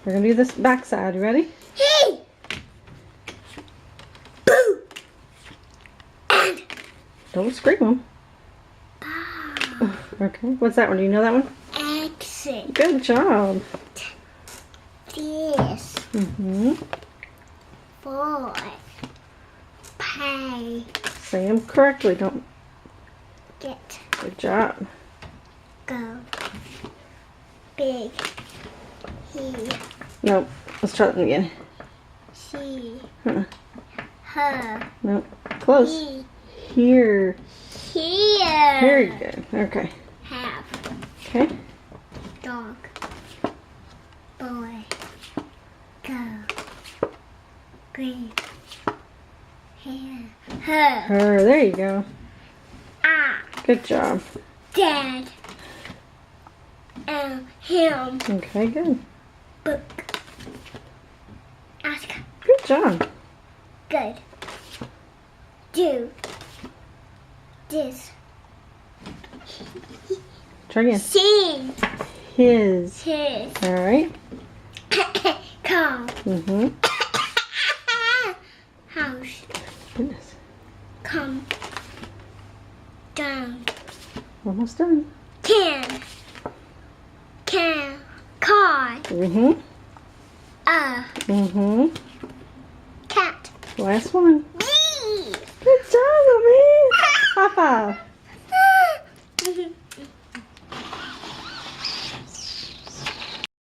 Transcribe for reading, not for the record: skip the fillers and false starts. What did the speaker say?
We're gonna do this back side. You ready? Hey! Boo! And Don't scream them. bow. Okay. What's that one? Do you know that one? Exit. Good job. This. Mm-hmm. Boy. Pay. Say them correctly. Don't. Get. Good job. Go. Big. He. Nope. Let's try that one again. She. Huh. Her. Nope. Close. He. Here. Here. Very good. Okay. Have. Okay. Dog. Boy. Go. Green. Hair. Her. Her. There you go. Ah. Good job. Dad. And him. Okay. Good. Book. Ask. Good job. Good. Do. This. Try again. Sing. His. His. All right. Come. Mm-hmm. House. Goodness. Come. Down. Almost done. Can. Can. Car. Mm-hmm. A. Mm-hmm. Cat. Last one. Bee. Good job, Mommy. High five.